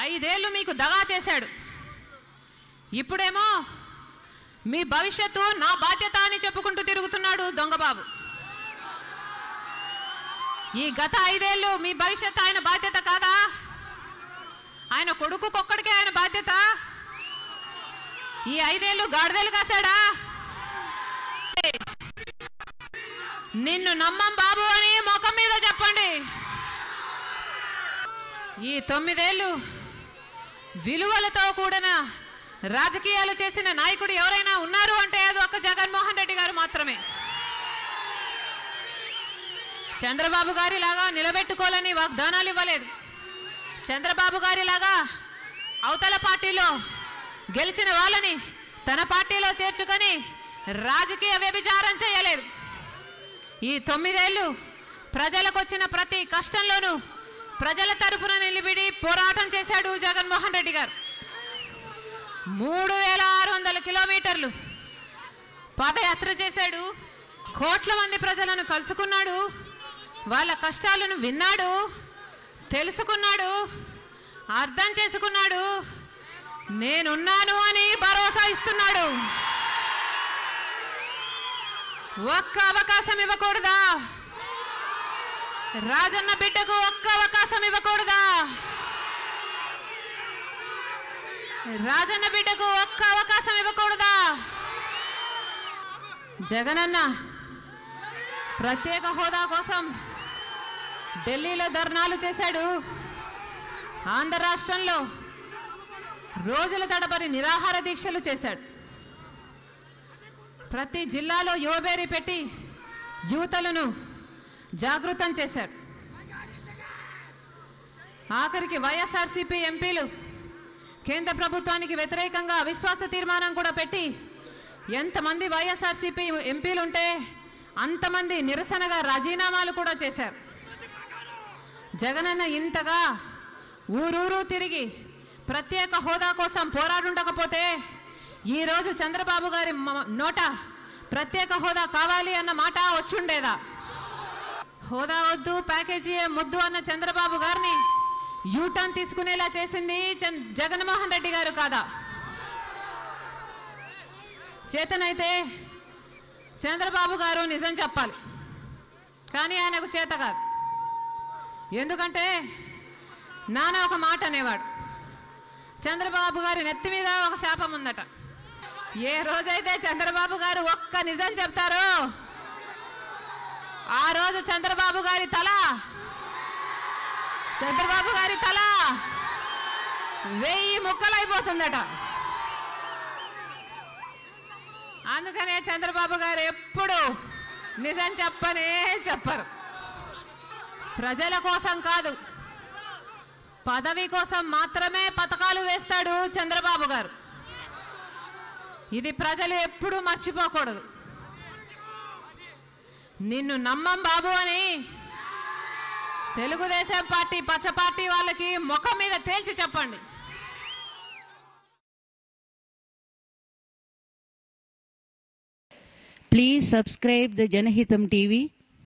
5 ఏళ్ళు మీకు దగా చేశాడు. ఇప్పుడేమో మీ భవిష్యత్తు నా బాధ్యత అని చెప్పుకుంటూ తిరుగుతున్నాడు దొంగబాబు. ఈ గత 5 ఏళ్ళు మీ భవిష్యత్తు ఆయన బాధ్యత కాదా? ఆయన కొడుకుకొక్కడికే ఆయన బాధ్యత. ఈ 5 ఏళ్ళు గాడిదలు కాశాడా? నిన్ను నమ్మం బాబు అని ముఖం మీద చెప్పండి. ఈ 9 ఏళ్ళు విలువలతో కూడిన రాజకీయాలు చేసిన నాయకుడు ఎవరైనా ఉన్నారు అంటే అది ఒక్క జగన్మోహన్ రెడ్డి గారు మాత్రమే. చంద్రబాబు గారిలాగా నిలబెట్టుకోవాలని వాగ్దానాలు ఇవ్వలేదు. చంద్రబాబు గారిలాగా అవతల పార్టీలో గెలిచిన వాళ్ళని తన పార్టీలో చేర్చుకొని రాజకీయ వ్యభిచారం చేయలేదు. ఈ 9 ఏళ్ళు ప్రజలకు వచ్చిన ప్రతి కష్టంలోనూ ప్రజల తరఫున నిలబడి పోరాటం చేశాడు జగన్మోహన్ రెడ్డి గారు. 3600 కిలోమీటర్లు పాదయాత్ర చేశాడు. కోట్ల మంది ప్రజలను కలుసుకున్నాడు. వాళ్ళ కష్టాలను విన్నాడు, తెలుసుకున్నాడు, అర్థం చేసుకున్నాడు. నేనున్నాను అని భరోసా ఇస్తున్నాడు. ఒక్క అవకాశం ఇవ్వకూడదా? రాజన్న బిడ్డకు ఒక్క అవకాశం ఇవ్వకూడదా? రాజన్న బిడ్డకు ఒక్క అవకాశం ఇవ్వకూడదా? జగనన్న ప్రత్యేక హోదా కోసం ఢిల్లీలో ధర్నాలు చేశాడు. ఆంధ్ర రాష్ట్రంలో రోజుల తడబడి నిరాహార దీక్షలు చేశాడు. ప్రతి జిల్లాలో యువబేరీ పెట్టి యువతలను జాగృతం చేశాడు. ఆఖరికి వైఎస్ఆర్సీపీ ఎంపీలు కేంద్ర ప్రభుత్వానికి వ్యతిరేకంగా అవిశ్వాస తీర్మానం కూడా పెట్టి ఎంతమంది వైఎస్ఆర్సీపీ ఎంపీలుంటే అంతమంది నిరసనగా రాజీనామాలు కూడా చేశారు. జగనన్న ఇంతగా ఊరూరు తిరిగి ప్రత్యేక హోదా కోసం పోరాడుండకపోతే ఈరోజు చంద్రబాబు గారి నోట ప్రత్యేక హోదా కావాలి అన్న మాట వచ్చుండేదా? హోదా వద్దు, ప్యాకేజీ ముద్దు అన్న చంద్రబాబు గారిని యూటర్న్ తీసుకునేలా చేసింది జగన్మోహన్ రెడ్డి గారు కాదా? చేతనైతే చంద్రబాబు గారు నిజం చెప్పాలి, కానీ ఆయనకు చేత కాదు. ఎందుకంటే నాన్న ఒక మాట అనేవాడు, చంద్రబాబు గారి నెత్తి మీద ఒక శాపం ఉందట. ఏ రోజైతే చంద్రబాబు గారు ఒక్క నిజం చెప్తారో ఆ రోజు చంద్రబాబు గారి తల 1000 ముక్కలైపోతుందట. అందుకనే చంద్రబాబు గారు ఎప్పుడు నిజం చెప్పరు. ప్రజల కోసం కాదు, పదవి కోసం మాత్రమే పథకాలు వేస్తాడు చంద్రబాబు గారు. ఇది ప్రజలు ఎప్పుడూ మర్చిపోకూడదు. నిన్ను నమ్మం బాబు అని తెలుగుదేశం పార్టీ పచ్చ పార్టీ వాళ్ళకి ముఖం మీద తేల్చి చెప్పండి. Please subscribe the Janahitam TV